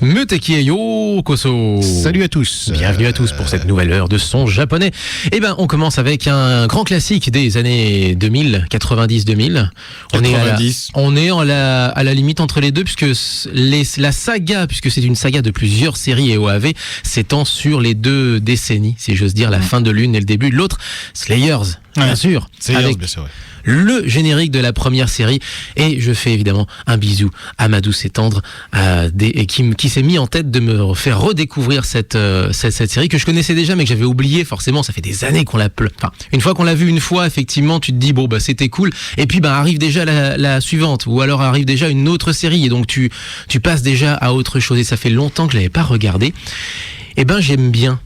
Muteki yo koso. Salut à tous. Bienvenue à tous pour cette nouvelle heure de son japonais. Eh ben, on commence avec un grand classique des années 2000, 90-2000. On est à la limite entre les deux puisque la saga, puisque c'est une saga de plusieurs séries et OAV, s'étend sur les 2 décennies, si j'ose dire, la fin de l'une et le début de l'autre. Slayers, bien sûr. Slayers, bien sûr, ouais. Le générique de la première série, et je fais évidemment un bisou à ma douce et tendre qui s'est mis en tête de me faire redécouvrir cette série que je connaissais déjà mais que j'avais oublié. Forcément, ça fait des années qu'on une fois qu'on l'a vue une fois, effectivement tu te dis bon bah c'était cool, et puis bah arrive déjà la suivante, ou alors arrive déjà une autre série, et donc tu passes déjà à autre chose, et ça fait longtemps que je l'avais pas regardé. Et ben j'aime bien,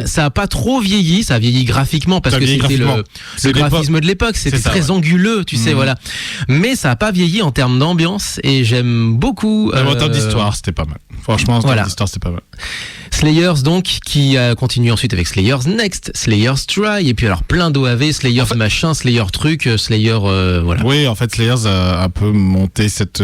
ça a pas trop vieilli, ça a vieilli graphiquement parce que c'était le graphisme de l'époque, c'était très anguleux, tu sais, voilà. Mais ça a pas vieilli en termes d'ambiance, et j'aime beaucoup. En termes d'histoire, c'était pas mal. Franchement, en termes d'histoire, c'était pas mal. Slayers donc, qui continue ensuite avec Slayers Next, Slayers Try, et puis alors plein d'OAV, Slayers machin, Slayer truc, Slayer voilà. Oui, en fait, Slayers a un peu monté cette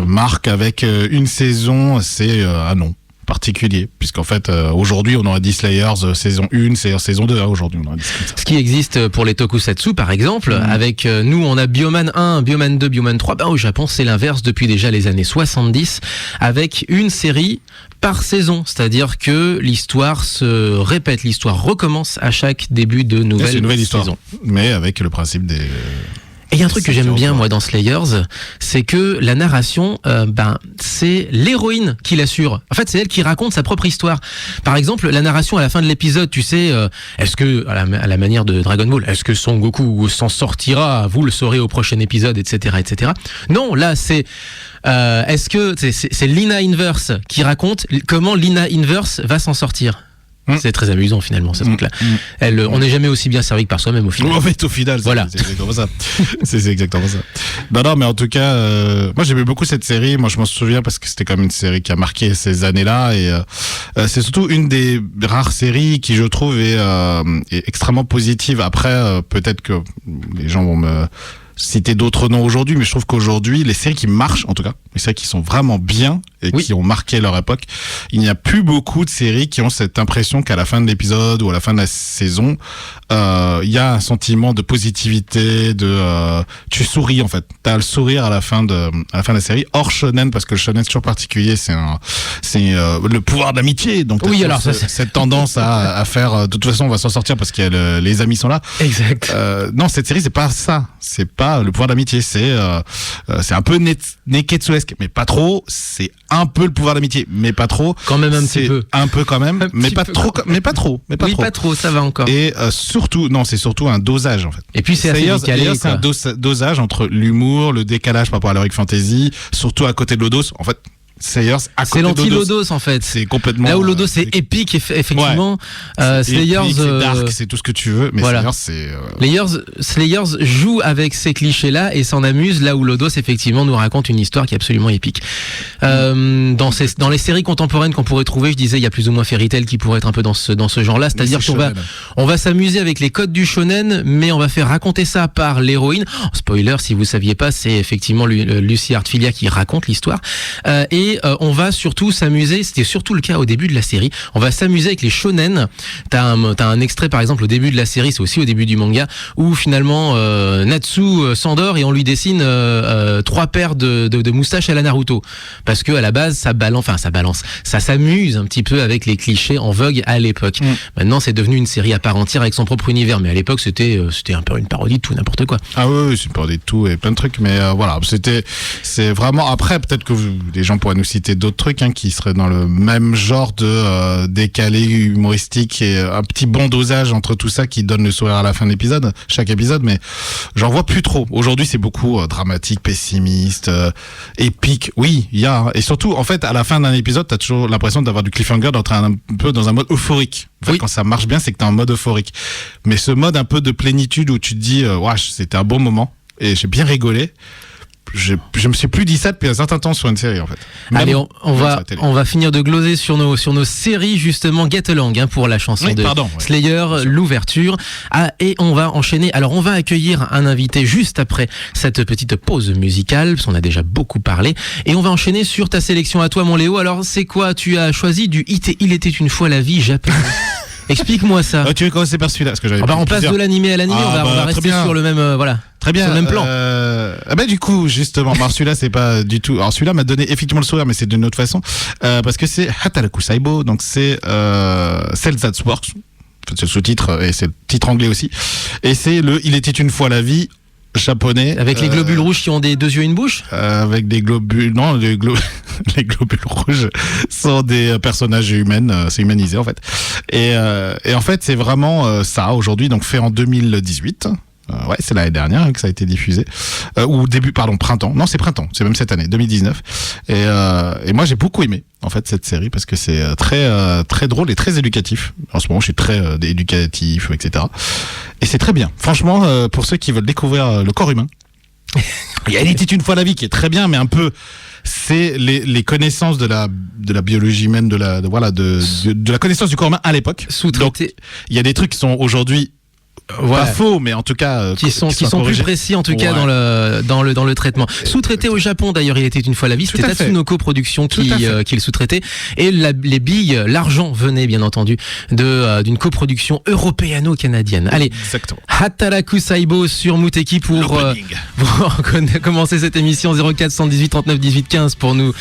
marque avec une saison, c'est un nom particulier, puisqu'en fait aujourd'hui on aurait dit Slayers saison 1, saison 2, aujourd'hui on aurait dit comme ça. Ce qui existe pour les tokusatsu par exemple, avec nous on a Bioman 1, Bioman 2, Bioman 3, au Japon c'est l'inverse depuis déjà les années 70, avec une série par saison, c'est-à-dire que l'histoire se répète, l'histoire recommence à chaque début de nouvelle histoire, saison. Mais avec le principe des... Et il y a un truc que j'aime bien moi dans Slayers, c'est que la narration, c'est l'héroïne qui l'assure. En fait, c'est elle qui raconte sa propre histoire. Par exemple, la narration à la fin de l'épisode, tu sais, est-ce que à la manière de Dragon Ball, est-ce que Son Goku s'en sortira? Vous le saurez au prochain épisode, etc., etc. Non, là c'est est-ce que c'est Lina Inverse qui raconte comment Lina Inverse va s'en sortir? C'est très amusant finalement ce truc-là. On n'est jamais aussi bien servi que par soi-même au final. En fait, au final, voilà. C'est exactement ça. c'est exactement ça. Non, mais en tout cas, moi j'aimais beaucoup cette série. Moi, je m'en souviens parce que c'était quand même une série qui a marqué ces années-là, et c'est surtout une des rares séries qui, je trouve, est extrêmement positive. Après, peut-être que les gens vont me citer d'autres noms aujourd'hui, mais je trouve qu'aujourd'hui, les séries qui marchent, en tout cas, les séries qui sont vraiment bien et qui ont marqué leur époque, il n'y a plus beaucoup de séries qui ont cette impression qu'à la fin de l'épisode ou à la fin de la saison, il y a un sentiment de positivité, tu souris en fait, t'as le sourire à la fin de la série. Hors shonen, parce que le shonen c'est toujours particulier, c'est le pouvoir de l'amitié, donc oui, alors cette tendance à faire de toute façon on va s'en sortir parce que les amis sont là. Exact. Non, cette série c'est pas ça, c'est pas le pouvoir d'amitié, c'est un peu Neketsuesque, mais pas trop. C'est un peu le pouvoir d'amitié, mais pas trop. Quand même un petit peu. Un peu quand même, mais pas trop. Mais pas trop. Oui, pas trop, ça va encore. Et c'est surtout un dosage en fait. Et puis c'est assez décalé. C'est un dosage entre l'humour, le décalage par rapport à l'heroic fantasy, surtout à côté de Lodos. En fait, Slayers, c'est l'anti-Lodos en fait. C'est complètement. Là où Lodos c'est épique, effectivement. Ouais. Slayers, c'est dark, c'est tout ce que tu veux, mais voilà. Slayers joue avec ces clichés-là et s'en amuse, là où Lodos effectivement nous raconte une histoire qui est absolument épique. Dans les séries contemporaines qu'on pourrait trouver, je disais, il y a plus ou moins Fairy Tail qui pourrait être un peu dans ce genre-là, c'est-à-dire qu'on va s'améuser avec les codes du shonen, mais on va faire raconter ça par l'héroïne. Spoiler, si vous saviez pas, c'est effectivement Lucy Artfilia qui raconte l'histoire. Et on va surtout s'amuser, c'était surtout le cas au début de la série, on va s'amuser avec les shonen. T'as un extrait par exemple au début de la série, c'est aussi au début du manga, où finalement Natsu s'endort et on lui dessine 3 paires de moustaches à la Naruto, parce que à la base ça s'amuse un petit peu avec les clichés en vogue à l'époque. Maintenant c'est devenu une série à part entière avec son propre univers, mais à l'époque c'était un peu une parodie de tout n'importe quoi. Ah oui, c'est une parodie de tout et plein de trucs, mais voilà, c'est vraiment, après peut-être que les gens pourraient nous citer d'autres trucs qui seraient dans le même genre de décalé humoristique et un petit bon dosage entre tout ça qui donne le sourire à la fin de l'épisode, chaque épisode, mais j'en vois plus trop. Aujourd'hui c'est beaucoup dramatique, pessimiste, épique. Oui, il y a, et surtout en fait à la fin d'un épisode t'as toujours l'impression d'avoir du cliffhanger, d'entrer un peu dans un mode euphorique. En fait, quand ça marche bien, c'est que t'es en mode euphorique, mais ce mode un peu de plénitude où tu te dis c'était un bon moment et j'ai bien rigolé. je me suis plus dit ça depuis un certain temps sur une série en fait. Allez, Même on sur va la télé. on va finir de gloser sur nos séries justement. Get Along pour la chanson Oui, de pardon, ouais. Slayer, l'ouverture. Et on va enchaîner. Alors on va accueillir un invité juste après cette petite pause musicale parce qu'on a déjà beaucoup parlé. Et on va enchaîner sur ta sélection à toi, mon Léo. Alors c'est quoi? Tu as choisi du Il était une fois la vie japonais. Explique-moi ça. Tu veux commencer par celui-là parce que j'avais On passe plusieurs. de l'animé à l'animé. Ah, on va très rester bien. sur le même voilà. Très bien. Sur le même plan. Du coup, justement, celui-là, c'est pas du tout. Alors, celui-là m'a donné effectivement le sourire, mais c'est d'une autre façon. Parce que c'est Hataraku Saibo, donc c'est Cell That Works. C'est le sous-titre et c'est le titre anglais aussi. Et c'est le Il était une fois la vie japonais. Avec les globules rouges qui ont des 2 yeux et une bouche. Avec des globules. Non, les globules rouges sont des personnages humains. C'est humanisé en fait. Et en fait, c'est vraiment ça aujourd'hui, donc fait en 2018. Ouais, c'est l'année dernière que ça a été diffusé. Ou printemps. Non, c'est printemps. C'est même cette année, 2019. Et moi, j'ai beaucoup aimé, en fait, cette série parce que c'est très drôle et très éducatif. En ce moment, je suis très éducatif, etc. Et c'est très bien. Franchement, pour ceux qui veulent découvrir le corps humain, il y a Il était une fois la vie qui est très bien, mais un peu, c'est les connaissances de la biologie humaine, de la connaissance du corps humain à l'époque. Sous-traité. Donc, il y a des trucs qui sont aujourd'hui pas faux, mais en tout cas qui sont plus corrigés. précis en tout cas Ouais. dans le traitement. Sous-traité au Japon d'ailleurs, il était une fois la vie, c'était Tout à fait. Tatsunoko Productions qui Tout à fait. le sous-traitait et les billes, l'argent venait bien entendu d'une coproduction européano-canadienne. Allez, Exactement. Hataraku Saibo sur Muteki pour commencer cette émission. 04 118 39 18 15 pour nous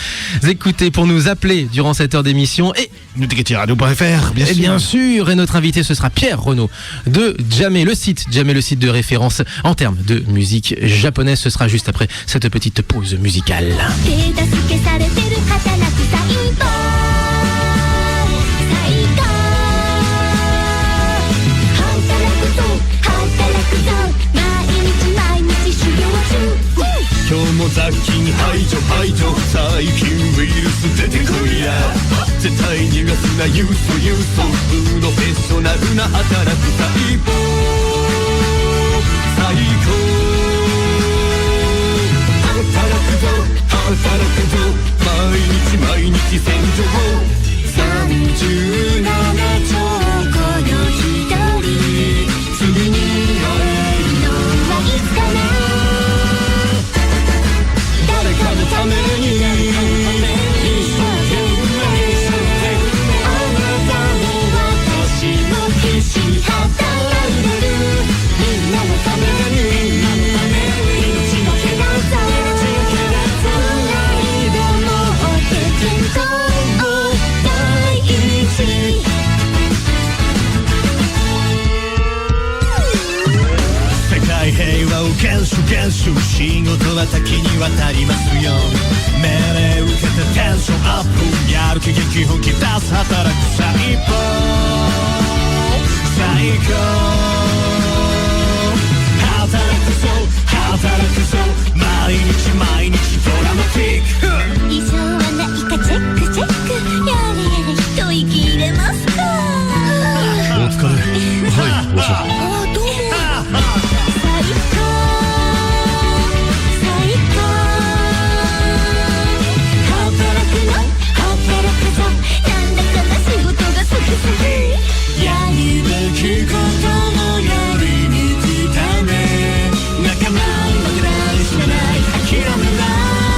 écouter, pour nous appeler durant cette heure d'émission et Nuteketiradio.fr, bien et sûr. bien sûr, et notre invité ce sera Pierre Renaud de Jamé, le site de référence en termes de musique japonaise. Ce sera juste après cette petite pause musicale. 手助けされてる働く細胞最高働くぞ毎日修行中今日も雑菌排除最近ウイルス出てこいや絶対逃がすなユーソプロフェッショナルな働く細胞最高働くぞ毎日戦場37兆個の一人次に会えるのはいつかな誰かのために一生懸命あなたも私も必死働いてるみんなのために命のけがさつないでもって健康を第一世界平和を厳守仕事は多岐にわたりますよ命令受けてテンションアップやる気元気本気出す働く最高働くぞ毎日ドラマティック異常はないかチェックやれ一息入れますかお疲れはいおしゃべりどうも最高働くぞなんだかな仕事が好きすぎやるべきこともやり抜くため仲間負けない知らない諦めない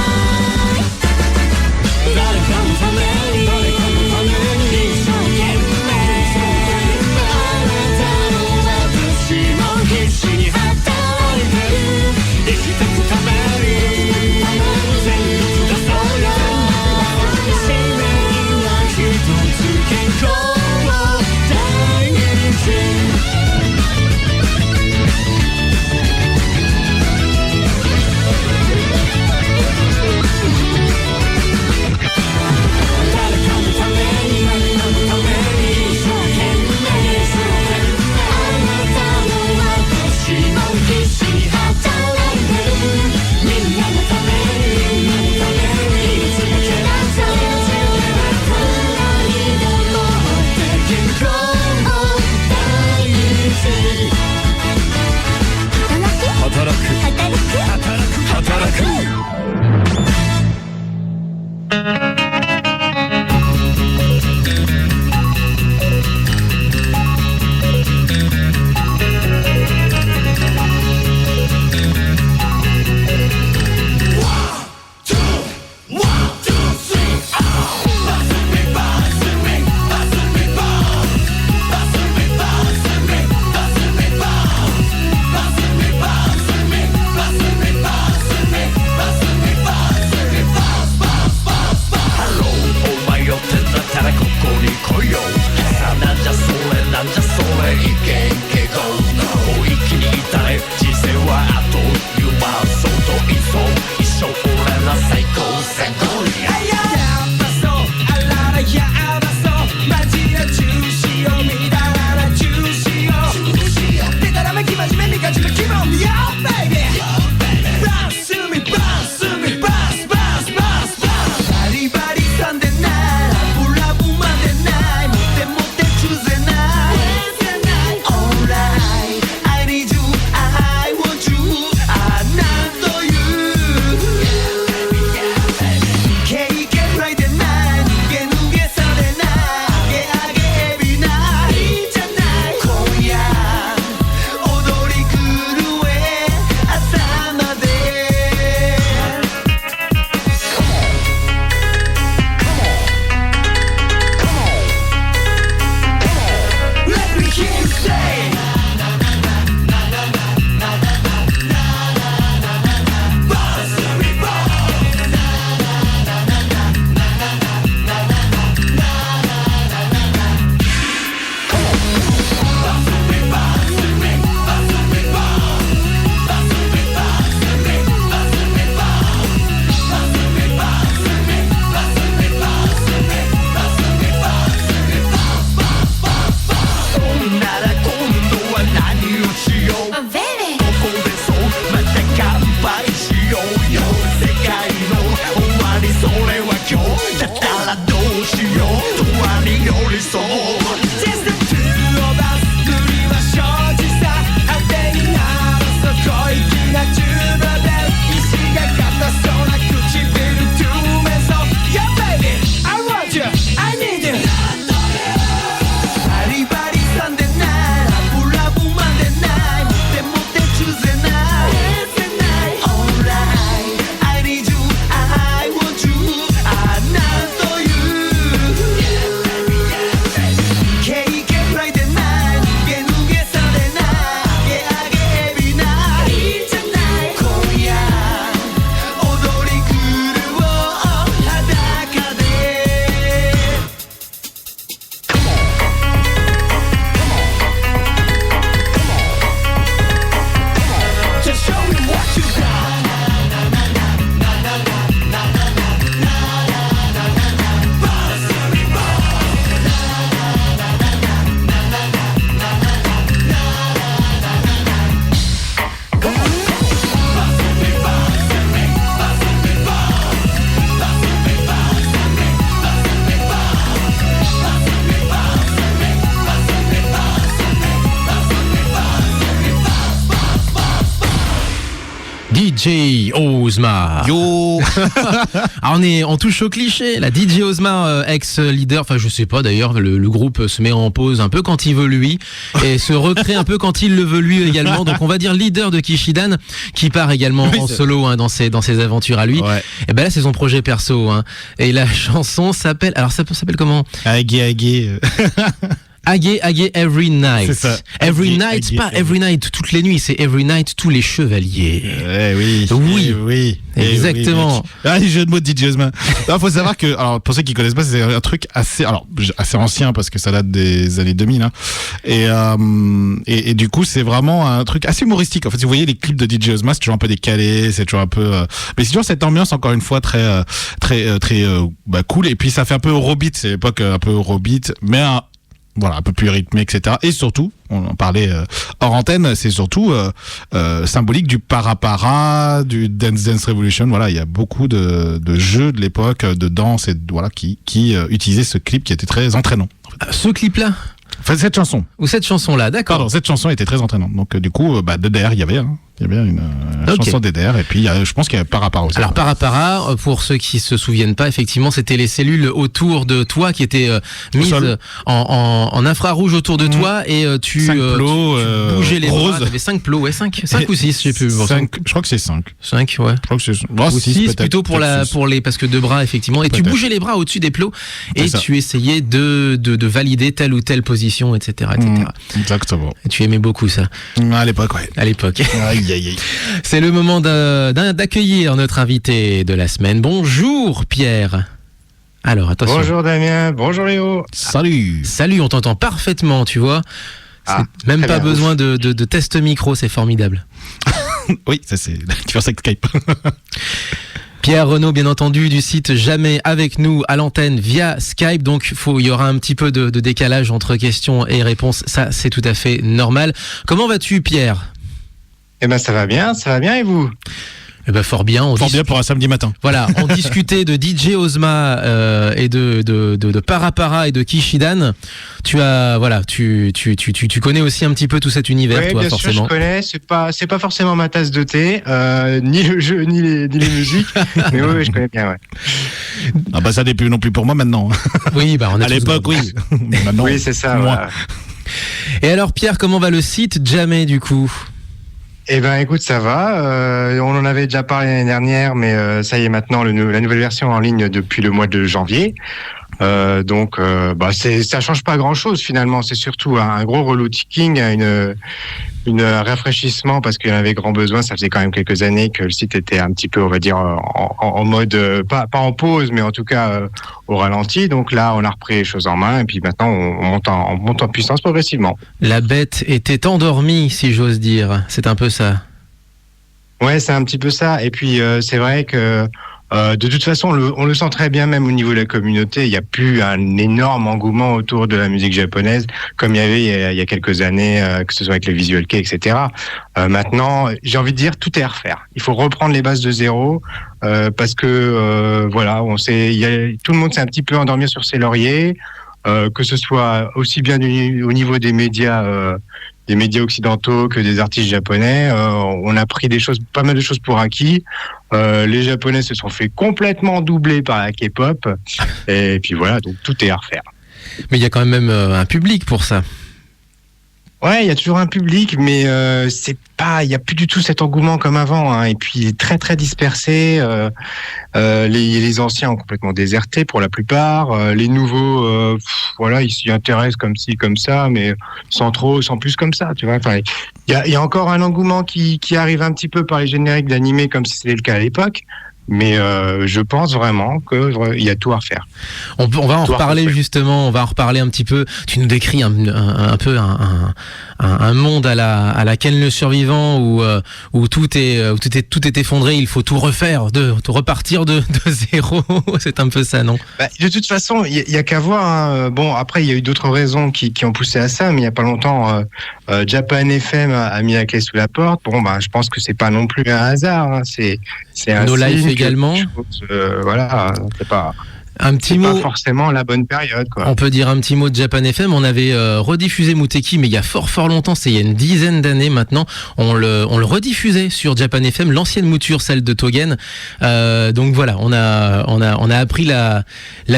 DJ Ozma. Yo. Alors on touche au cliché. La DJ Ozma, ex-leader, enfin je sais pas d'ailleurs, le groupe se met en pause un peu quand il veut lui et se recrée un peu quand il le veut lui également. Donc on va dire leader de Kishidan qui part également en solo dans ses aventures à lui. Ouais. Et ben là c'est son projet perso. Et la chanson s'appelle, alors ça s'appelle comment? Agé. Agé Every Night. C'est ça. Every Agé, Night, Agé, pas Agé. Every Night toutes les nuits, c'est Every Night tous les chevaliers. Oui. Oui. Oui. Exactement. Les jeux de mots de DJ Ozma. Il faut savoir que, alors, pour ceux qui connaissent pas, c'est un truc assez ancien parce que ça date des années 2000, Et du coup, c'est vraiment un truc assez humoristique. En fait, si vous voyez les clips de DJ Ozma, c'est toujours un peu décalé, c'est toujours un peu, mais c'est toujours cette ambiance, encore une fois, très cool. Et puis, ça fait un peu Eurobeat, c'est l'époque un peu Eurobeat, mais un peu plus rythmé, etc. Et surtout, on en parlait hors antenne, c'est surtout symbolique du para-para, du Dance Revolution. Voilà, il y a beaucoup de jeux de l'époque, de danse, et qui utilisaient ce clip qui était très entraînant. Ce clip-là Enfin, cette chanson. ou cette chanson-là, d'accord. Pardon, cette chanson était très entraînante. Donc, du coup, derrière, il y avait. Il y a bien une Ok. chanson d'Eder, et puis je pense qu'il y a Parapara aussi. Alors Parapara, pour ceux qui se souviennent pas, effectivement, c'était les cellules autour de toi qui étaient mises sol. en infrarouge autour de toi et tu, 5 plots, tu bougeais les bras. roses. T'avais 5 plots, ouais, 5 ou 6, je sais plus. Bon, 5, je crois que c'est 5. 5, ouais. Je crois que c'est Ou 6 plutôt pour les parce que 2 bras effectivement et tu Peut-être. bougeais les bras au-dessus des plots et C'est ça. tu essayais de valider telle ou telle position, etc. Exactement. Et tu aimais beaucoup ça À l'époque, ouais. à l'époque. Aïe, aïe, aïe. C'est le moment d'accueillir notre invité de la semaine. Bonjour Pierre. Alors attention. Bonjour Damien, bonjour Léo. Salut. Salut, on t'entend parfaitement, tu vois. C'est Ah, même très pas bien. besoin de test micro, c'est formidable. Oui, ça c'est la différence avec Skype. Pierre Renaud, bien entendu, du site Jamais avec nous à l'antenne via Skype. Donc, il y aura un petit peu de décalage entre questions et réponses. Ça, c'est tout à fait normal. Comment vas-tu, Pierre? Eh ben ça va bien et vous? Eh ben, fort bien. Fort bien pour un samedi matin. Voilà, on discutait de DJ Ozma et de Parapara et de Kishidan. Tu connais aussi un petit peu tout cet univers, Oui, toi, bien forcément. sûr, je connais. C'est pas forcément ma tasse de thé, ni le jeu, ni les musiques. Mais oui, je connais bien. Ouais. Ah bah ça n'est plus non plus pour moi maintenant. Oui, bah on a À tous l'époque, grandi. oui. Mais maintenant, Oui, c'est ça. moi. Voilà. Et alors, Pierre, comment va le site Jamais, du coup? Eh ben écoute, ça va. On en avait déjà parlé l'année dernière, mais ça y est maintenant la nouvelle version en ligne depuis le mois de janvier. Donc ça change pas grand chose finalement. C'est surtout un gros relouting, une rafraîchissement parce qu'il y en avait grand besoin. Ça faisait quand même quelques années que le site était un petit peu, on va dire, en mode pas en pause, mais en tout cas au ralenti. Donc là, on a repris les choses en main et puis maintenant on monte en puissance progressivement. La bête était endormie, si j'ose dire. C'est un peu ça. Ouais, c'est un petit peu ça. Et puis c'est vrai que de toute façon, on le sent très bien même au niveau de la communauté. Il n'y a plus un énorme engouement autour de la musique japonaise comme il y avait il y a quelques années, que ce soit avec les visual kei, etc. Maintenant, j'ai envie de dire, tout est à refaire. Il faut reprendre les bases de zéro parce que voilà, tout le monde s'est un petit peu endormi sur ses lauriers, que ce soit aussi bien au niveau des médias occidentaux que des artistes japonais. On a pris pas mal de choses pour acquis. Les Japonais se sont fait complètement doubler par la K-pop. Et puis voilà, donc tout est à refaire. Mais il y a quand même un public pour ça. Ouais, il y a toujours un public, mais il y a plus du tout cet engouement comme avant. Hein. Et puis il est très très dispersé. Les anciens ont complètement déserté pour la plupart. Les nouveaux, voilà, ils s'y intéressent comme ci, comme ça, mais sans plus comme ça. Tu vois. Enfin, il y a encore un engouement qui arrive un petit peu par les génériques d'animés, comme c'était le cas à l'époque. Mais je pense vraiment qu'il y a tout à refaire. On va en Tout à reparler refaire. justement, on va en reparler un petit peu. Tu nous décris un peu un monde à la Ken le survivant où tout est effondré, il faut tout refaire, repartir de zéro. C'est un peu ça, non? Bah, de toute façon, il y a qu'à voir. Hein. Bon, après, il y a eu d'autres raisons qui ont poussé à ça, mais il y a pas longtemps, Japan FM a mis la clé sous la porte. Bon, je pense que c'est pas non plus un hasard. Hein. C'est un No signe Life que également. quelque chose, voilà, c'est pas Un petit pas mot. forcément la bonne période, quoi. On peut dire un petit mot de Japan FM. On avait rediffusé Muteki, mais il y a fort longtemps, c'est il y a une dizaine d'années maintenant. On le rediffusait sur Japan FM, l'ancienne mouture, celle de Togen. Donc voilà, on a appris la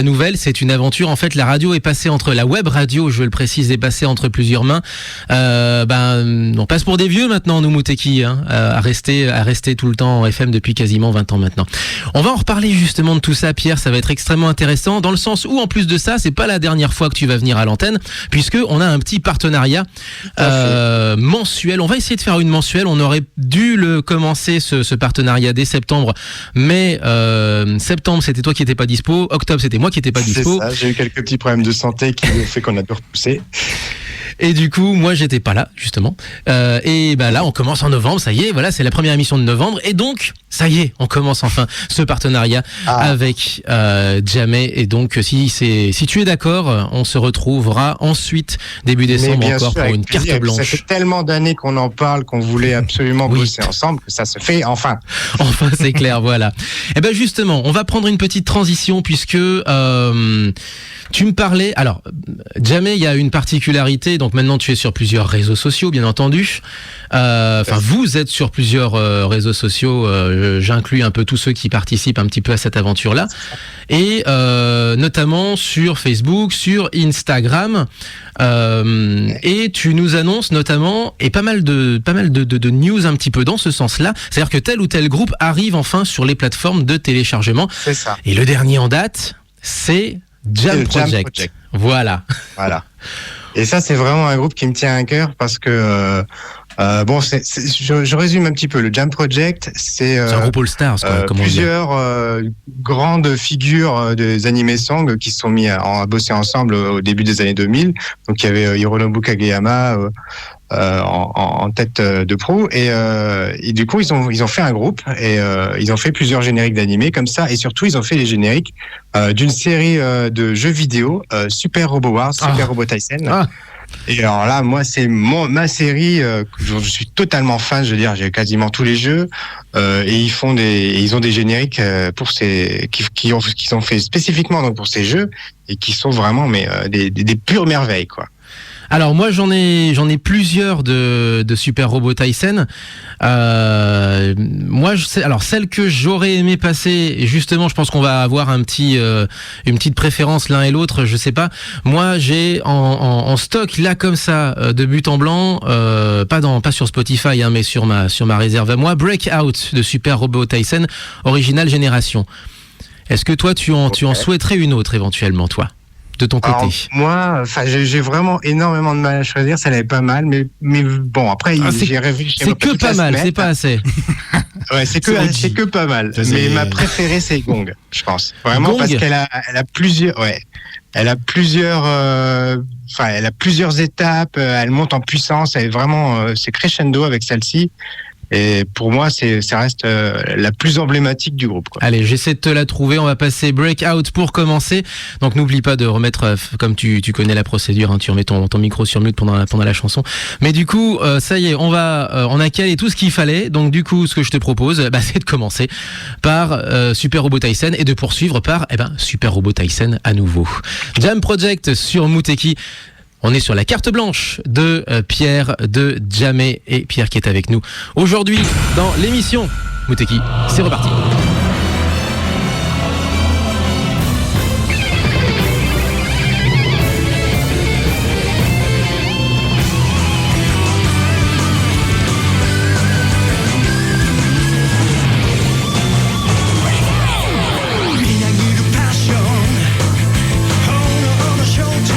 nouvelle. C'est une aventure. En fait, la radio est passée entre la web radio, je le précise, est passée entre plusieurs mains. On passe pour des vieux maintenant, nous Muteki, hein, à rester tout le temps en FM depuis quasiment 20 ans maintenant. On va en reparler justement de tout ça, Pierre. Ça va être extrêmement intéressant dans le sens où en plus de ça, c'est pas la dernière fois que tu vas venir à l'antenne puisque on a un petit partenariat mensuel. On va essayer de faire une mensuelle. On aurait dû commencer ce partenariat dès septembre, mais septembre c'était toi qui étais pas dispo, octobre c'était moi qui étais pas dispo. C'est ça, j'ai eu quelques petits problèmes de santé qui ont fait qu'on a dû repousser. Et du coup, moi, j'étais pas là, justement. Et là, on commence en novembre, ça y est, voilà, c'est la première émission de novembre. Et donc, Ça y est, on commence enfin ce partenariat avec Jamé. Et donc, si tu es d'accord, on se retrouvera ensuite début décembre Mais bien encore sûr, pour avec une plaisir. carte Et puis, ça blanche. fait tellement d'années qu'on en parle, qu'on voulait absolument Oui. bosser ensemble, que ça se fait enfin. Enfin, c'est clair, voilà. Et ben justement, on va prendre une petite transition puisque tu me parlais. Alors, Jamé, il y a une particularité. Donc maintenant, tu es sur plusieurs réseaux sociaux, bien entendu. Enfin, vous êtes sur plusieurs réseaux sociaux. J'inclus un peu tous ceux qui participent un petit peu à cette aventure-là, et notamment sur Facebook, sur Instagram. Et tu nous annonces notamment et pas mal de news un petit peu dans ce sens-là. C'est-à-dire que tel ou tel groupe arrive enfin sur les plateformes de téléchargement. C'est ça. Et le dernier en date, c'est Jam le Jam Project. Project. Voilà. Voilà. Et ça, c'est vraiment un groupe qui me tient à cœur parce que bon, je résume un petit peu. Le Jam Project, c'est C'est un groupe All Stars, quoi, comme on dit. plusieurs grandes figures des animés songs qui se sont mis à bosser ensemble au début des années 2000. Donc il y avait Hironobu Kageyama en tête de proue, et du coup ils ont fait un groupe, et ils ont fait plusieurs génériques d'animés comme ça, et surtout ils ont fait les génériques d'une série de jeux vidéo, Super Robot Wars, Super Robot Tyson. Et alors là, moi, c'est ma série. Je suis totalement fan. Je veux dire, j'ai quasiment tous les jeux. Et ils ont des génériques pour qui sont faits spécifiquement donc pour ces jeux, et qui sont vraiment des pures merveilles, quoi. Alors moi j'en ai plusieurs de Super Robot Tyson. Moi alors celle que j'aurais aimé passer, et justement je pense qu'on va avoir une petite préférence l'un et l'autre, je sais pas. Moi j'ai en stock là comme ça de but en blanc, pas sur Spotify hein, mais sur ma réserve à moi, Breakout de Super Robot Tyson original génération. Est-ce que toi tu en souhaiterais une autre éventuellement, toi, de ton côté? Alors, moi, enfin, j'ai vraiment énormément de mal à choisir. Ça l'est pas mal, mais bon, après, j'ai rêvé. C'est que pas mal, c'est pas assez. Ouais, c'est que pas mal. Mais ma préférée, c'est Gong, je pense. Vraiment, Gong. parce qu'elle a plusieurs, elle a plusieurs étapes. Elle monte en puissance. Elle est vraiment, c'est crescendo avec celle-ci. Et pour moi, ça reste la plus emblématique du groupe, quoi. Allez, j'essaie de te la trouver. On va passer Breakout pour commencer. Donc n'oublie pas de remettre, comme tu connais la procédure, hein, tu remets ton micro sur mute pendant la chanson. Mais du coup, ça y est, on a calé tout ce qu'il fallait. Donc du coup, ce que je te propose, c'est de commencer par Super Robot Tyson et de poursuivre par Super Robot Tyson à nouveau. Jam Project sur Muteki. On est sur la carte blanche de Pierre de Jamé, et Pierre qui est avec nous aujourd'hui dans l'émission Muteki. C'est reparti. Showtime.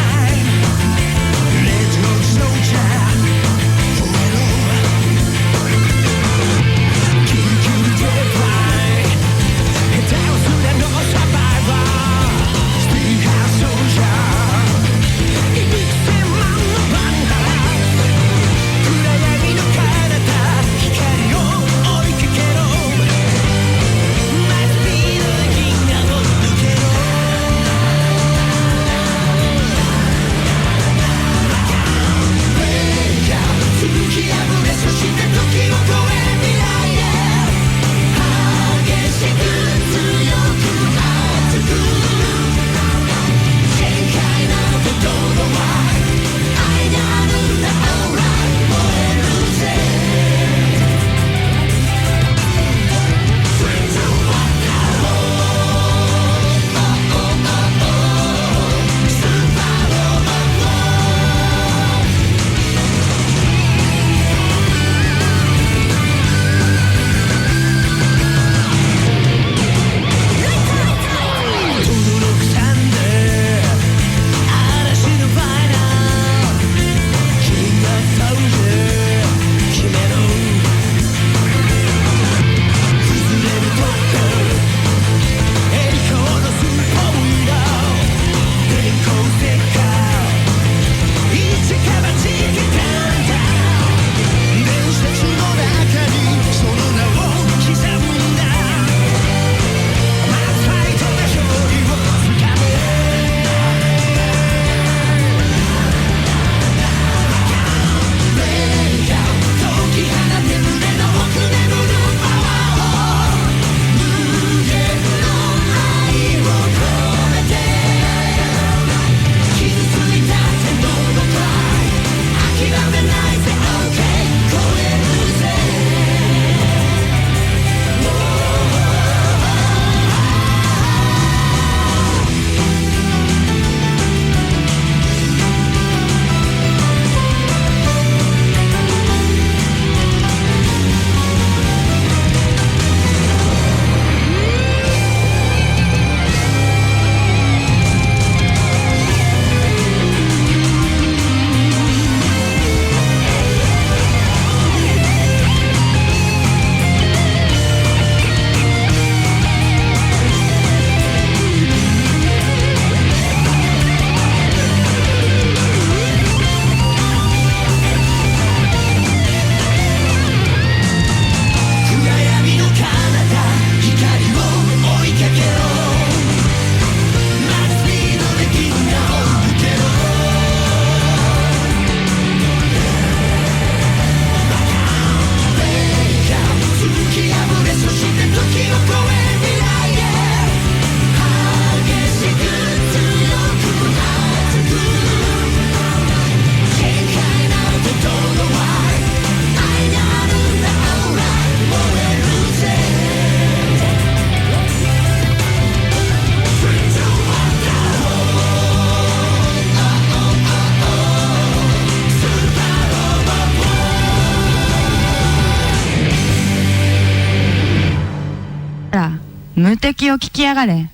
無敵を聞きやがれ。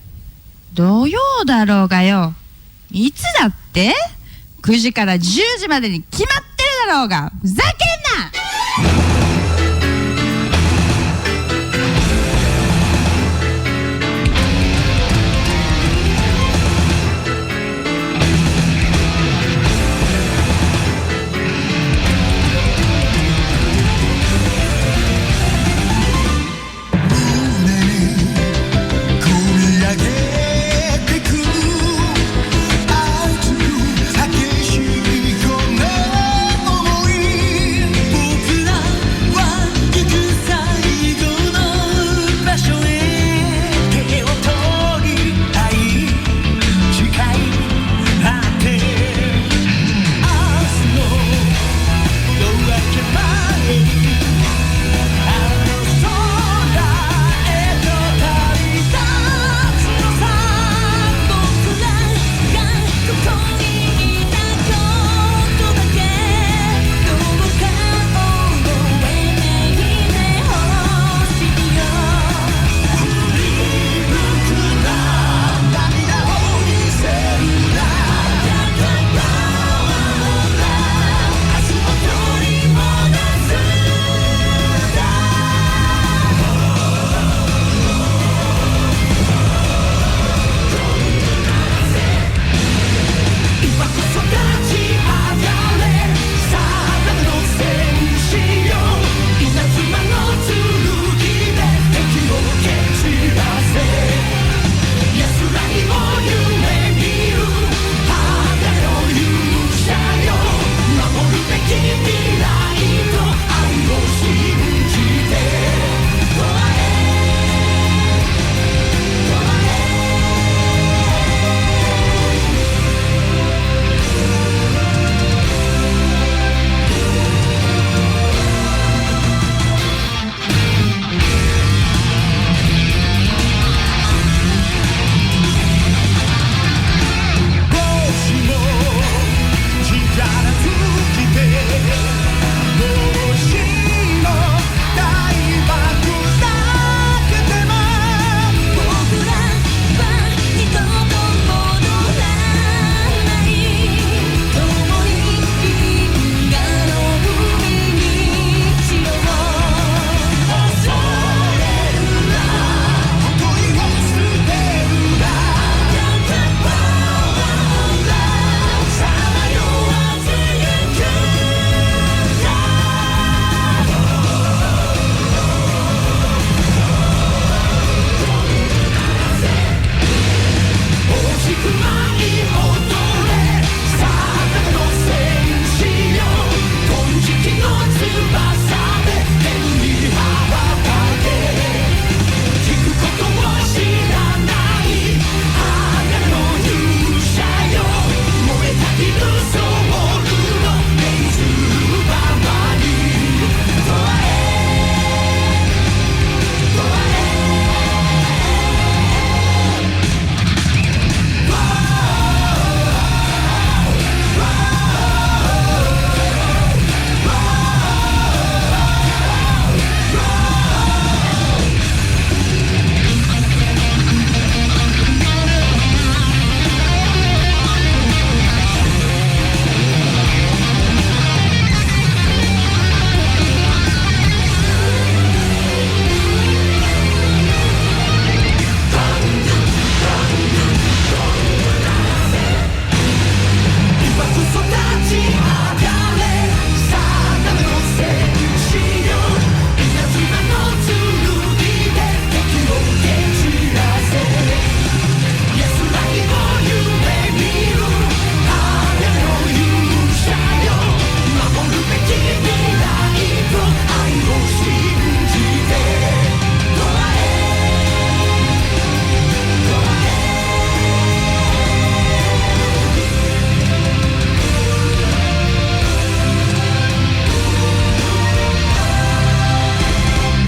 土曜だろうがよ。いつだって ?9 時から10時までに決まってるだろうが。ふざけんな。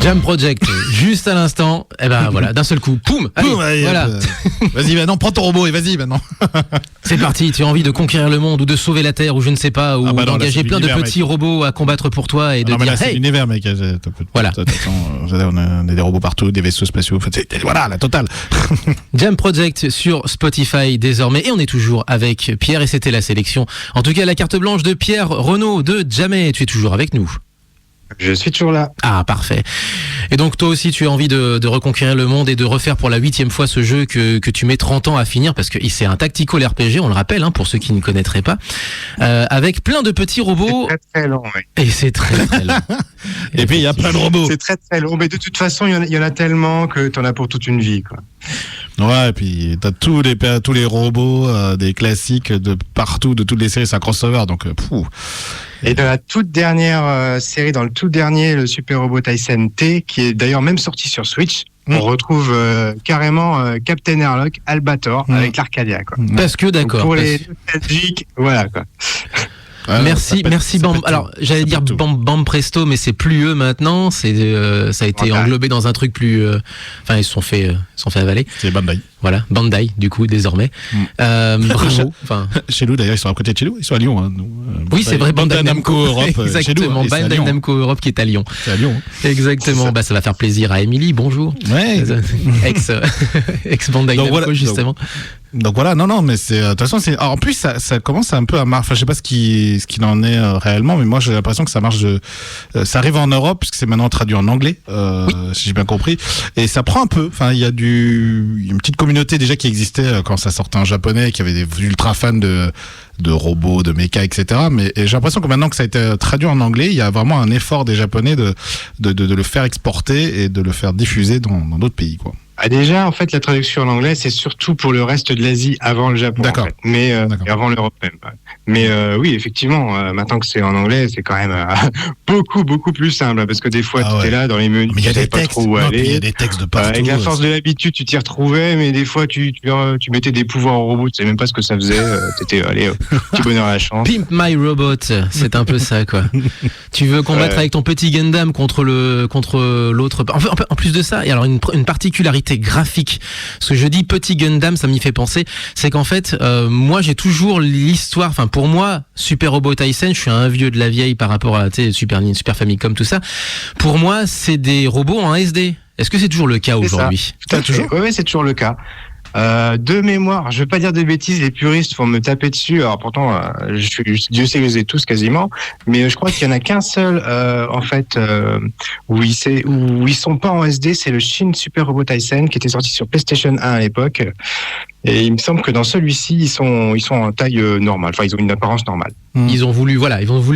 Jam Project, Juste à l'instant, eh ben voilà, d'un seul coup, poum, allez, Boum, allez, voilà. Vas-y, maintenant, prends ton robot et vas-y, maintenant. C'est parti, tu as envie de conquérir le monde ou de sauver la Terre ou je ne sais pas, ou Ah bah non, là, d'engager c'est plein de l'univers, petits robots à combattre pour toi et de Non, mais dire là, c'est hey, l'univers, mec. Voilà. On a des robots partout, des vaisseaux spatiaux. Enfin, voilà, la totale. Jam Project sur Spotify désormais et on est toujours avec Pierre et c'était la sélection. En tout cas, la carte blanche de Pierre Renaud de Jamais, tu es toujours avec nous. Je suis toujours là. Ah, parfait. Et donc toi aussi tu as envie de reconquérir le monde et de refaire pour la 8e fois ce jeu que tu mets 30 ans à finir parce que c'est un tactical RPG, on le rappelle hein, pour ceux qui ne connaîtraient pas, avec plein de petits robots. C'est très très long, oui. Et c'est très très long. Et puis, il y a plein de robots. C'est très très long, mais de toute façon, il y en a tellement que t'en as pour toute une vie, quoi. Ouais, et puis t'as tous les robots des classiques de partout, de toutes les séries, c'est un crossover, donc pouf. Et dans la toute dernière série, dans le tout dernier, le Super Robot Tyson T, qui est d'ailleurs même sorti sur Switch, on retrouve carrément Captain Airlock, Albator, avec l'Arcadia, quoi. Parce que Donc, d'accord. pour parce- les nostalgiques, voilà, quoi. Merci, merci Bam. tout. Alors, j'allais Ça dire pète tout. Bam Presto, mais c'est plus eux maintenant. Ça a été Bandai. englobé dans un truc plus. Enfin, ils se sont fait avaler. C'est Bandai. Voilà, Bandai du coup désormais. Bravo. Enfin, Chez nous, d'ailleurs, ils sont à côté de chez nous. Ils sont à Lyon. Hein, nous, oui, c'est vrai. Bandai Namco Europe. Chez nous, Exactement. et c'est à Bandai Lyon. Namco Europe qui est à Lyon. C'est à Lyon. Exactement. Bah, ça va faire plaisir à Émilie. Bonjour. Ouais. Ex Bandai Donc Namco voilà, justement. Donc voilà, non, mais c'est de toute façon, c'est. Alors, en plus, ça commence un peu à marcher. Enfin, je sais pas ce qu'il en est réellement, mais moi, j'ai l'impression que ça marche. Ça arrive en Europe puisque c'est maintenant traduit en anglais, si j'ai bien compris, et ça prend un peu. Enfin, il y a une petite communauté déjà qui existait quand ça sortait en japonais, qui avait des ultra fans de robots, de méca, etc. Mais et j'ai l'impression que maintenant que ça a été traduit en anglais, il y a vraiment un effort des Japonais de le faire exporter et de le faire diffuser dans d'autres pays, quoi. Ah, déjà, en fait, la traduction en anglais, c'est surtout pour le reste de l'Asie avant le Japon. D'accord. En fait. Mais D'accord. et avant l'Europe même. Ouais. Mais oui, effectivement, maintenant que c'est en anglais, c'est quand même beaucoup plus simple parce que des fois, Ah tu ouais. étais là dans les menus, Mais il y a tu savais des pas textes. trop où Non, puis il y aller. a des textes de partout. Avec la force de l'habitude, tu t'y retrouvais, mais des fois, tu mettais des pouvoirs au robot, tu sais même pas ce que ça faisait. T'étais, allez, petit bonheur à la chance. Pimp My Robot, c'est un peu ça quoi. Tu veux combattre Ouais. avec ton petit Gundam contre l'autre. En plus de ça, et alors une particularité graphique. Ce que je dis petit Gundam, ça m'y fait penser, c'est qu'en fait, moi j'ai toujours l'histoire. Enfin pour moi, Super Robot Tyson, je suis un vieux de la vieille par rapport à Super Famicom tout ça. Pour moi, c'est des robots en SD. Est-ce que c'est toujours le cas C'est ça. aujourd'hui? Tout à fait. Ouais, c'est toujours le cas. De mémoire, je vais pas dire de bêtises, les puristes vont me taper dessus. Alors pourtant, Dieu sait que je les ai tous quasiment, mais je crois qu'il y en a qu'un seul en fait où ils sont pas en SD, c'est le Shin Super Robot Tyson qui était sorti sur PlayStation 1 à l'époque. Et il me semble que dans celui-ci, ils sont en taille normale. Enfin, ils ont une apparence normale. Ils ont voulu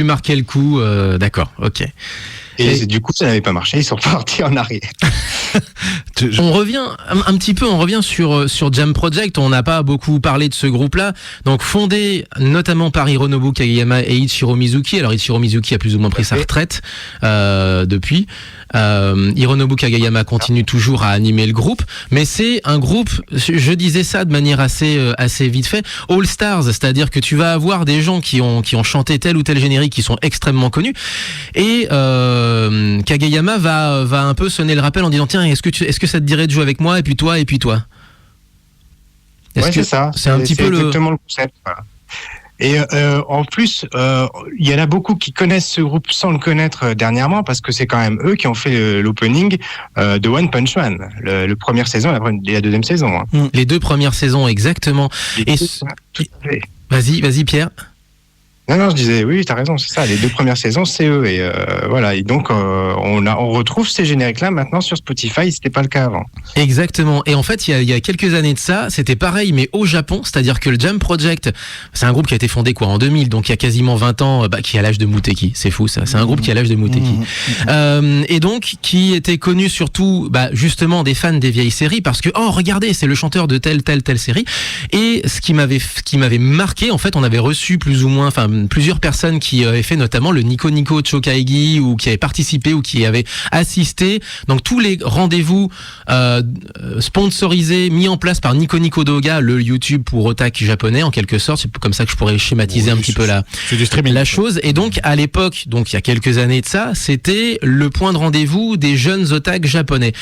marquer le coup. D'accord, ok. Et du coup, ça n'avait pas marché. Ils sont partis en arrière. On revient un petit peu, sur Jam Project. On n'a pas beaucoup parlé de ce groupe-là. Donc fondé notamment par Hironobu Kageyama et Ichiro Mizuki. Alors Ichiro Mizuki a plus ou moins pris sa retraite depuis. Hironobu Kageyama continue toujours à animer le groupe, mais c'est un groupe. Je disais ça de manière assez vite fait. All Stars, c'est-à-dire que tu vas avoir des gens qui ont chanté tel ou tel générique qui sont extrêmement connus et Kageyama va un peu sonner le rappel en disant tiens est-ce que ça te dirait de jouer avec moi et puis toi Ouais, c'est ça. c'est un petit peu exactement le concept. Voilà. Et en plus, il y en a beaucoup qui connaissent ce groupe sans le connaître dernièrement parce que c'est quand même eux qui ont fait l'opening de One Punch Man, le première saison et la deuxième saison. Hein. les 2 premières saisons exactement. Et Tout à fait. vas-y Pierre. Non, je disais, oui, t'as raison, c'est ça. Les 2 premières saisons, c'est eux. Et voilà. Et donc, on retrouve ces génériques-là maintenant sur Spotify. C'était pas le cas avant. Exactement. Et en fait, il y a quelques années de ça, c'était pareil, mais au Japon. C'est-à-dire que le Jam Project, c'est un groupe qui a été fondé en 2000, donc il y a quasiment 20 ans, qui a l'âge de Muteki. C'est fou ça. C'est un groupe qui a l'âge de Muteki. Et donc, qui était connu surtout, justement, des fans des vieilles séries, parce que, oh, regardez, c'est le chanteur de telle série. Et ce qui m'avait marqué, en fait, on avait reçu plus ou moins, enfin, plusieurs personnes qui avaient fait notamment le Nico Nico Chokaigi ou qui avaient participé ou qui avaient assisté. Donc tous les rendez-vous sponsorisés, mis en place par Nico Nico Doga, le YouTube pour otaku japonais en quelque sorte. C'est comme ça que je pourrais schématiser un petit peu C'est du streaming. la chose. Et donc à l'époque, donc il y a quelques années de ça, c'était le point de rendez-vous des jeunes otaku japonais.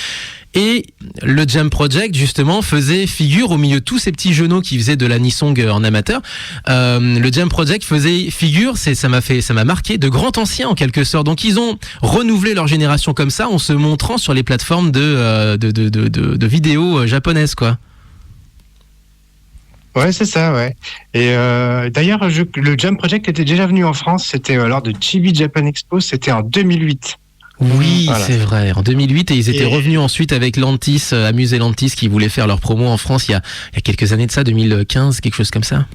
Et le Jam Project, justement, faisait figure au milieu de tous ces petits genoux qui faisaient de la Nisong en amateur. Le Jam Project faisait figure, ça m'a marqué, de grands anciens en quelque sorte. Donc ils ont renouvelé leur génération comme ça en se montrant sur les plateformes de vidéos japonaises, quoi. Ouais, c'est ça, ouais. Et d'ailleurs, le Jam Project était déjà venu en France. C'était lors de Chibi Japan Expo. C'était en 2008. Oui, Voilà. c'est vrai, en 2008, et ils étaient Et- revenus ensuite avec Lantis, Amuse et Lantis, qui voulaient faire leur promo en France il y a quelques années de ça, 2015, quelque chose comme ça.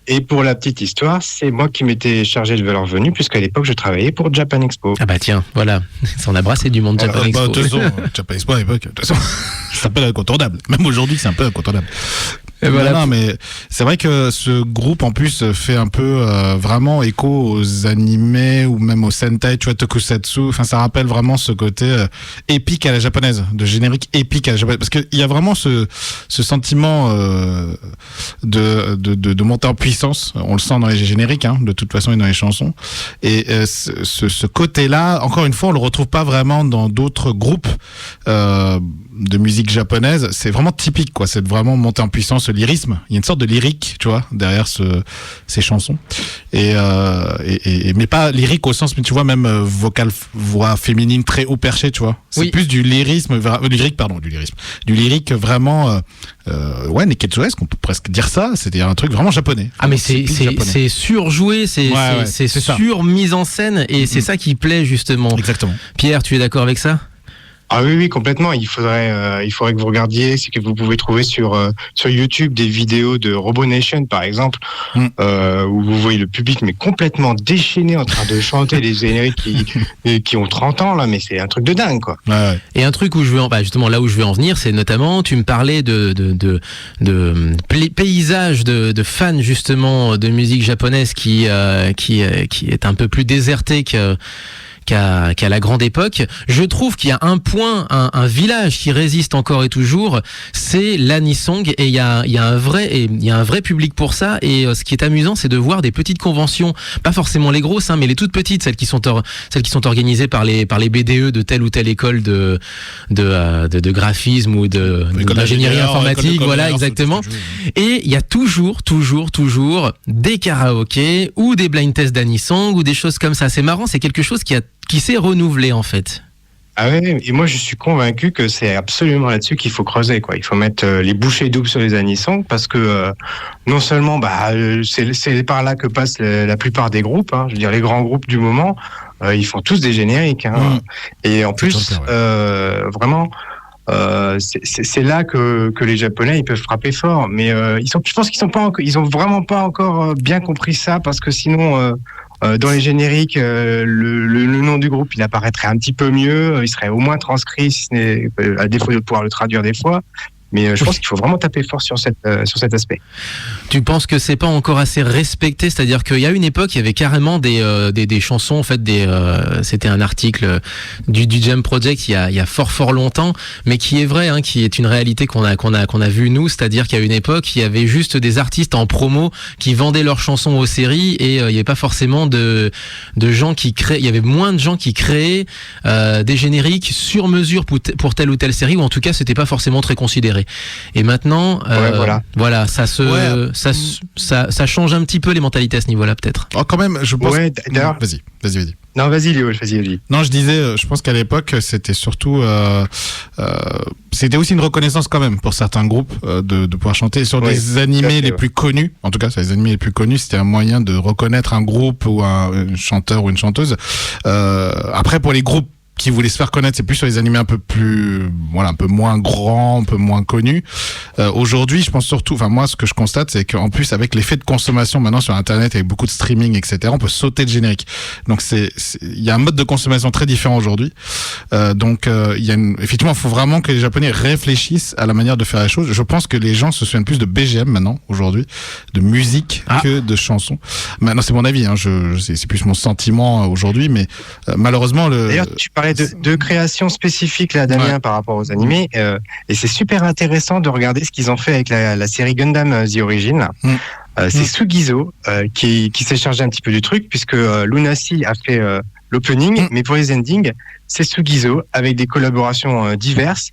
Et pour la petite histoire, c'est moi qui m'étais chargé de leur venue, puisqu'à l'époque, je travaillais pour Japan Expo. Ah bah tiens, voilà, ça en a brassé du monde, Japan De Expo. toute façon, Japan Expo à l'époque, de toute façon, c'est un peu incontournable. Même aujourd'hui, c'est un peu incontournable. Et voilà. Non, mais c'est vrai que ce groupe en plus fait un peu vraiment écho aux animés ou même aux Sentai, tu vois, Tokusatsu. Enfin, ça rappelle vraiment ce côté épique à la japonaise, de générique épique à la japonaise, parce qu'il y a vraiment ce sentiment de montée en puissance. On le sent dans les génériques, hein, de toute façon, et dans les chansons. Et ce côté-là, encore une fois, on le retrouve pas vraiment dans d'autres groupes de musique japonaise. C'est vraiment typique, quoi. C'est vraiment monter en puissance, le lyrisme. Il y a une sorte de lyrique, tu vois, derrière ces chansons. Mais pas lyrique au sens, mais tu vois, même vocal, voix féminine très haut perché, tu vois. C'est Oui. plus du lyrisme, du lyrique vraiment, ouais, neketsuesque, on peut presque dire ça. C'était un truc vraiment japonais. Ah mais Typique c'est japonais. surjoué, c'est Ouais, c'est c'est ça. sur mise en scène et c'est ça qui plaît justement. Exactement. Pierre, tu es d'accord avec ça? Ah oui, oui, complètement. Il faudrait que vous regardiez, c'est que vous pouvez trouver sur YouTube des vidéos de Robo Nation, par exemple, Mm. où vous voyez le public mais complètement déchaîné en train de chanter des génériques qui ont 30 ans là, mais c'est un truc de dingue, quoi. Ouais, ouais. Et un truc où je veux justement là où je veux en venir, c'est notamment, tu me parlais de paysages de fans justement de musique japonaise qui est un peu plus déserté qu'à la grande époque. Je trouve qu'il y a un point, un village qui résiste encore et toujours, c'est l'Anisong, et il y a un vrai public pour ça. Et ce qui est amusant, c'est de voir des petites conventions, pas forcément les grosses, hein, mais les toutes petites, celles qui sont organisées par les BDE de telle ou telle école de graphisme ou École d'ingénierie d'ingénieur, informatique, école de voilà, commerce, exactement. tout ce que tu veux. Et il y a toujours des karaokés ou des blind tests d'Anisong ou des choses comme ça. C'est marrant, c'est quelque chose qui s'est renouvelé en fait. Ah ouais, et moi je suis convaincu que c'est absolument là-dessus qu'il faut creuser, quoi. Il faut mettre les bouchées doubles sur les Anisong parce que non seulement c'est par là que passent la plupart des groupes, hein. Je veux dire les grands groupes du moment, ils font tous des génériques, hein. Et en plus toujours le cas, vraiment c'est là que les Japonais ils peuvent frapper fort, mais je pense qu'ils ont vraiment pas encore bien compris ça, parce que sinon dans les génériques, le nom du groupe il apparaîtrait un petit peu mieux, il serait au moins transcrit, si ce n'est à défaut de pouvoir le traduire des fois. Mais je pense qu'il faut vraiment taper fort sur cet aspect. Tu penses que c'est pas encore assez respecté, c'est-à-dire qu'il y a une époque, il y avait carrément des chansons, en fait, c'était un article du Jam Project il y a fort longtemps, mais qui est vrai, hein, qui est une réalité qu'on a vu nous, c'est-à-dire qu'à une époque, il y avait juste des artistes en promo qui vendaient leurs chansons aux séries et il y avait pas forcément de gens qui créaient, il y avait moins de gens qui créaient des génériques sur mesure pour telle ou telle série, ou en tout cas, c'était pas forcément très considéré. Et maintenant, voilà, ça change un petit peu les mentalités à ce niveau-là, peut-être. Oh, quand même, je pense. Ouais, d'ailleurs. Vas-y. Non, vas-y Léo, vas-y. Non, je disais, je pense qu'à l'époque, c'était surtout, c'était aussi une reconnaissance quand même pour certains groupes de pouvoir chanter sur des animés les plus connus. En tout cas, sur les animés les plus connus, c'était un moyen de reconnaître un groupe ou un chanteur ou une chanteuse. Après, pour les groupes qui voulait se faire connaître, c'est plus sur les animés un peu plus, voilà, un peu moins grands, un peu moins connus. Aujourd'hui, je pense surtout, enfin moi, ce que je constate, c'est qu'en plus avec l'effet de consommation maintenant sur Internet, avec beaucoup de streaming, etc., on peut sauter le générique. Donc il y a un mode de consommation très différent aujourd'hui. Effectivement, il faut vraiment que les Japonais réfléchissent à la manière de faire les choses. Je pense que les gens se souviennent plus de BGM maintenant, aujourd'hui, de musique que de chansons. Maintenant, c'est mon avis, hein, c'est plus mon sentiment aujourd'hui, mais malheureusement D'ailleurs, tu parlais de création spécifique là, Damien, par rapport aux animés, et c'est super intéressant de regarder ce qu'ils ont fait avec la série Gundam The Origin. C'est Sugizo qui s'est chargé un petit peu du truc, puisque Lunassi a fait l'opening, mais pour les endings, c'est Sugizo avec des collaborations diverses.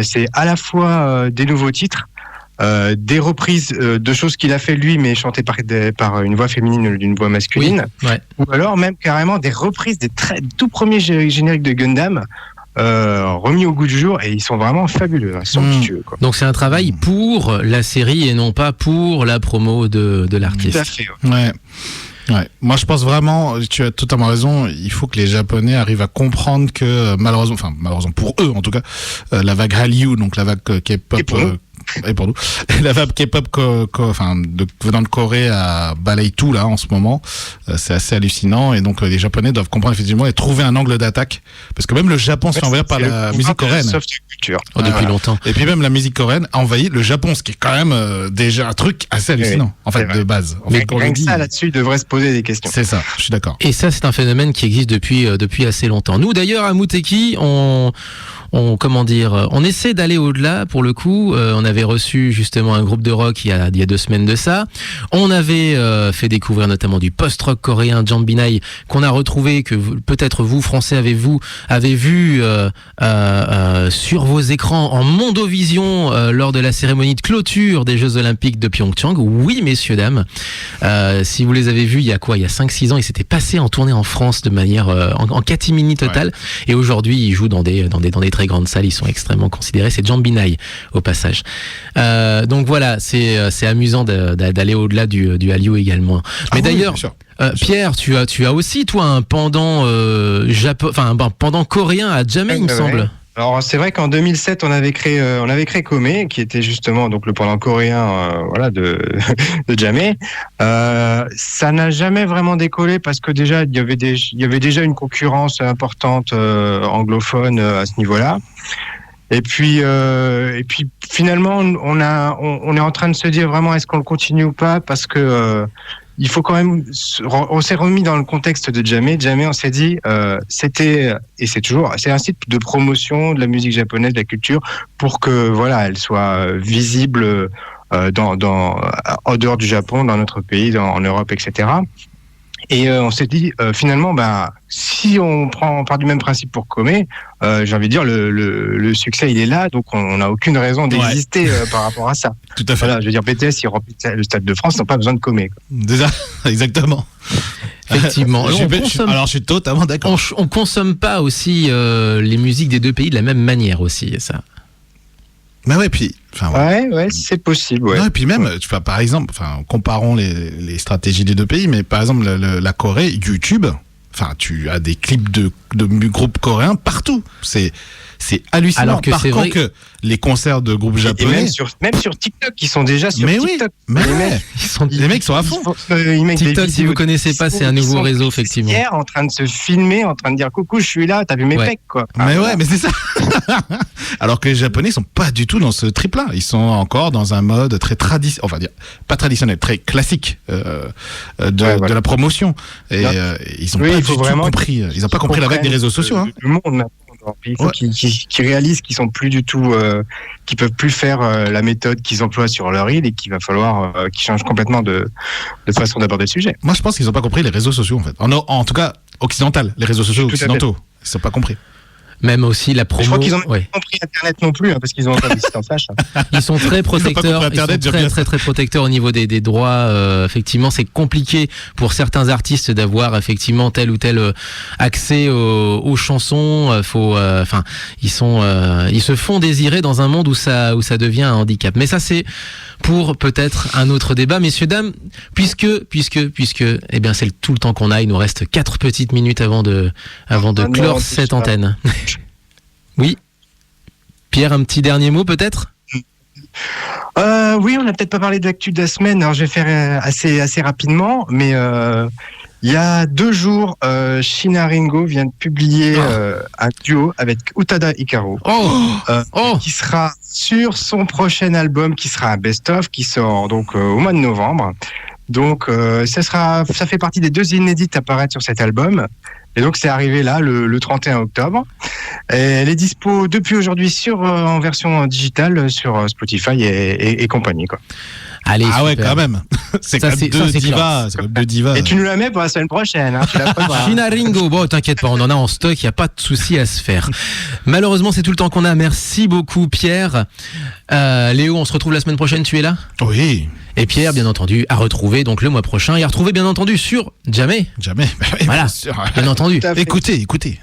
C'est à la fois des nouveaux titres, des reprises de choses qu'il a fait lui, mais chantées par une voix féminine ou d'une voix masculine, ou alors même carrément des reprises des tout premiers génériques de Gundam remis au goût du jour, et ils sont vraiment fabuleux, somptueux, quoi. Donc c'est un travail pour la série et non pas pour la promo de l'artiste. Tout à fait. Ouais. Moi, je pense vraiment, tu as totalement raison, il faut que les Japonais arrivent à comprendre que, malheureusement pour eux en tout cas, la vague Hallyu, donc la vague K-pop, et pour nous, la vague K-pop venant de Corée balaye tout là en ce moment. C'est assez hallucinant, et donc les Japonais doivent comprendre effectivement et trouver un angle d'attaque, parce que même le Japon s'est envahi par la musique coréenne depuis longtemps. Et puis même la musique coréenne a envahi le Japon, ce qui est quand même déjà un truc assez hallucinant en fait de base. En fait, rien que ça là-dessus, il devrait se poser des questions. C'est ça, je suis d'accord. Et ça, c'est un phénomène qui existe depuis assez longtemps. Nous d'ailleurs à Muteki, on essaie d'aller au-delà pour le coup. On avait reçu justement un groupe de rock il y a 2 semaines de ça. On avait fait découvrir notamment du post-rock coréen, Jambinai, qu'on a retrouvé, que peut-être vous Français avez vu sur vos écrans en Mondovision lors de la cérémonie de clôture des Jeux Olympiques de Pyeongchang. Oui, messieurs, dames. Si vous les avez vus il y a 5-6 ans, ils s'étaient passés en tournée en France de manière en catimini totale. Ouais. Et aujourd'hui, ils jouent dans des très grandes salles, ils sont extrêmement considérés. C'est Jambinai au passage. Donc voilà, c'est amusant d'aller au-delà du Hallyu également. Mais d'ailleurs, Pierre, tu as aussi toi un pendant pendant coréen à Jamé, il me semble. Alors c'est vrai qu'en 2007 on avait créé Kome, qui était justement donc le pendant coréen de Jamé. Ça n'a jamais vraiment décollé parce que déjà il y avait déjà une concurrence importante anglophone à ce niveau-là. Et puis finalement on est en train de se dire vraiment est-ce qu'on le continue ou pas, parce que il faut quand même, on s'est remis dans le contexte de Jamé. Jamé, on s'est dit, c'était, et c'est toujours, c'est un site de promotion de la musique japonaise, de la culture, pour que, voilà, elle soit visible en dehors du Japon, dans notre pays, en Europe, etc. Et on s'est dit, finalement, si on part du même principe pour Kome, j'ai envie de dire, le succès, il est là, donc on n'a aucune raison d'exister par rapport à ça. Tout à fait. Voilà, je veux dire, BTS, ils remplissent le Stade de France, ils n'ont pas besoin de Kome. Déjà, exactement. Effectivement. Alors, je suis totalement d'accord. On consomme pas aussi les musiques des deux pays de la même manière aussi, ça. Mais ouais, puis. Ouais, c'est possible. Ouais. Non, et puis même, tu vois, par exemple, comparons les stratégies des deux pays, mais par exemple, la Corée, YouTube, tu as des clips de groupes coréens partout. C'est hallucinant. Alors que par contre, que les concerts de groupes japonais. Et même sur TikTok, ils sont déjà sur TikTok. Mais les mecs sont à fond. TikTok, si vous connaissez pas, c'est un nouveau réseau, effectivement. En train de se filmer, en train de dire coucou, je suis là, t'as vu mes pecs, quoi. Mais c'est ça. Alors que les Japonais sont pas du tout dans ce trip-là. Ils sont encore dans un mode très traditionnel, enfin dire pas traditionnel, très classique de la promotion. Et ils ont pas du tout compris. Ils ont pas compris la vague des réseaux sociaux. Le monde maintenant. Il faut qu'ils réalisent qu'ils sont plus du tout, qu'ils peuvent plus faire la méthode qu'ils emploient sur leur île, et qu'il va falloir qu'ils changent complètement de façon d'aborder le sujet. Moi, je pense qu'ils n'ont pas compris les réseaux sociaux, en fait. En tout cas, occidental, les réseaux sociaux occidentaux. Ils n'ont pas compris. Même aussi la promo. Je crois qu'ils ont ouais. pas compris Internet non plus, hein, parce qu'ils ont encore des sites en flash. Hein. Ils sont très protecteurs. compris Internet, ils sont j'aime bien très protecteurs au niveau des droits. Effectivement, c'est compliqué pour certains artistes d'avoir effectivement tel ou tel accès aux chansons. Enfin, ils se font désirer dans un monde où ça devient un handicap. Mais ça, c'est pour peut-être un autre débat, messieurs dames, puisque, eh bien, c'est tout le temps qu'on a. Il nous reste 4 petites minutes avant de clore cette antenne. Oui. Pierre, un petit dernier mot peut-être? Oui, on n'a peut-être pas parlé de l'actu de la semaine. Alors, je vais faire assez rapidement, mais il y a 2 jours, Shiina Ringo vient de publier un duo avec Utada Hikaru, qui sera sur son prochain album, qui sera un best-of, qui sort donc au mois de novembre. Donc, ça fait partie des 2 inédites à apparaître sur cet album. Et donc, c'est arrivé là, le 31 octobre. Et elle est dispo depuis aujourd'hui en version digitale sur Spotify et compagnie, quoi. Allez, Ah ouais, super. quand même. C'est Ça, quand même c'est- ça, 2 c'est divas. classe. C'est quand même 2 divas. Et tu nous la mets pour la semaine prochaine, hein, tu la prévois. Shiina Ringo, bon, t'inquiète pas, on en a en stock, il n'y a pas de souci à se faire. Malheureusement, c'est tout le temps qu'on a. Merci beaucoup, Pierre. Léo, on se retrouve la semaine prochaine, tu es là? Oui, Et Pierre, bien entendu, à retrouver donc le mois prochain et à retrouver, bien entendu, sur Jamais. jamais. Bah oui, Voilà. bien sûr. Bien entendu. Tout à fait. Écoutez.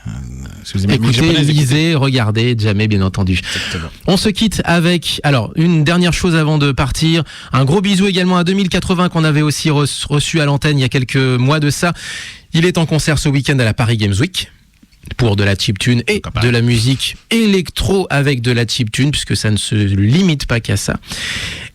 Si vous aimez la musique Écoutez, japonaise, lisez, regardez, Jamais, bien entendu. Exactement. On se quitte avec, alors, une dernière chose avant de partir. Un gros bisou également à 2080 qu'on avait aussi reçu à l'antenne il y a quelques mois de ça. Il est en concert ce week-end à la Paris Games Week pour de la chiptune et Pourquoi pas. de la musique électro avec de la chiptune, puisque ça ne se limite pas qu'à ça.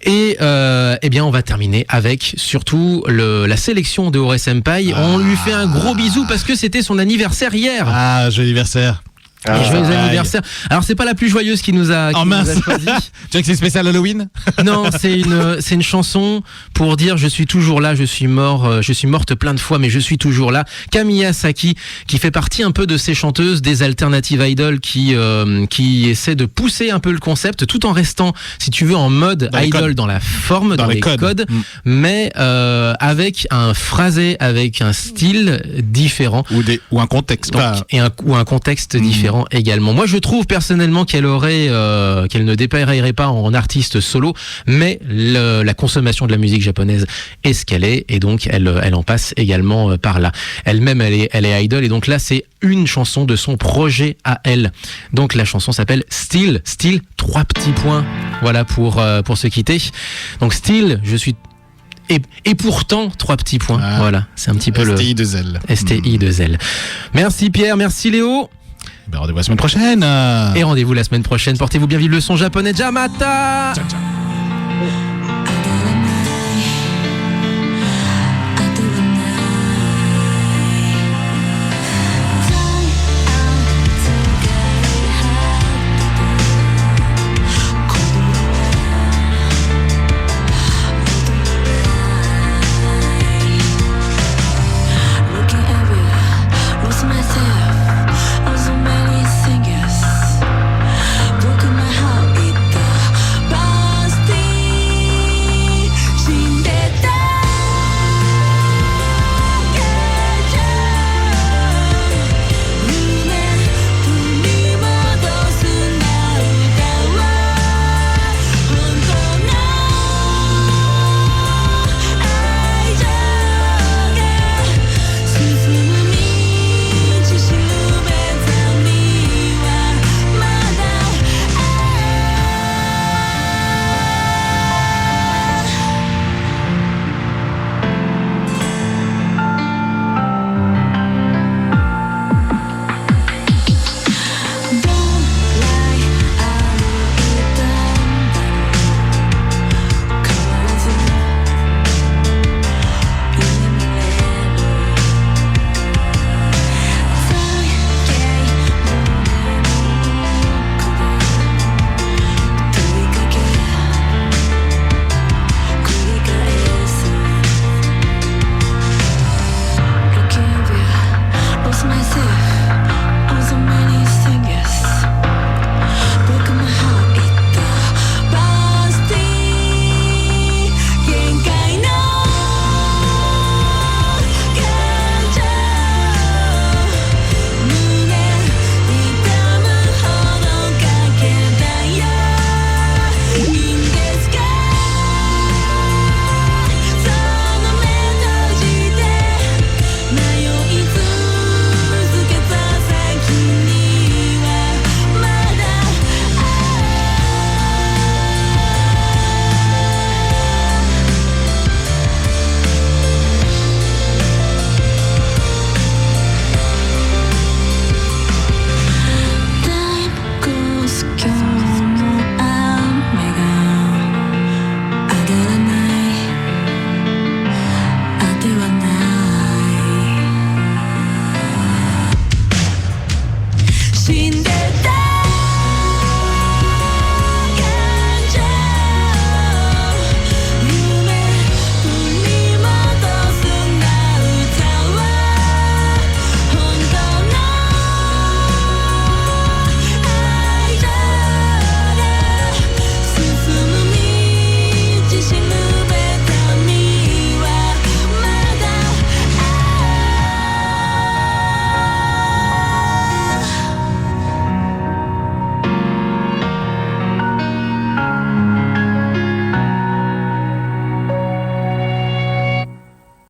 Et eh bien, on va terminer avec surtout la sélection de Ore Senpai. On lui fait un gros bisou parce que c'était son anniversaire hier. Ah, joyeux anniversaire. Et joyeux aïe. anniversaire. Alors, c'est pas la plus joyeuse qui nous a, Oh, mince. choisi. Tu vois que c'est spécial Halloween? Non, c'est une chanson pour dire je suis toujours là, je suis morte plein de fois, mais je suis toujours là. Kamiya Saki, qui fait partie un peu de ces chanteuses des alternative idols qui essaient de pousser un peu le concept, tout en restant, si tu veux, en mode Dans les idol codes. dans la forme, dans les codes, Mm. mais avec un phrasé, avec un style différent. Ou un contexte. Donc, Pas... ou un contexte différent également. Moi, je trouve personnellement qu'elle ne dépareillerait pas en artiste solo, mais la consommation de la musique japonaise est ce qu'elle est, et donc elle en passe également par là. Elle-même, elle est idol, et donc là, c'est une chanson de son projet à elle. Donc la chanson s'appelle Still, 3 petits points. Voilà pour se quitter. Donc Still, je suis et pourtant 3 petits points. Ah. Voilà, c'est un petit peu le STI de Zelle. STI de Zelle. Merci Pierre, merci Léo. Ben, rendez-vous la semaine prochaine. Et rendez-vous la semaine prochaine. Portez-vous bien, vive le son japonais. Jamata! Ciao, ciao.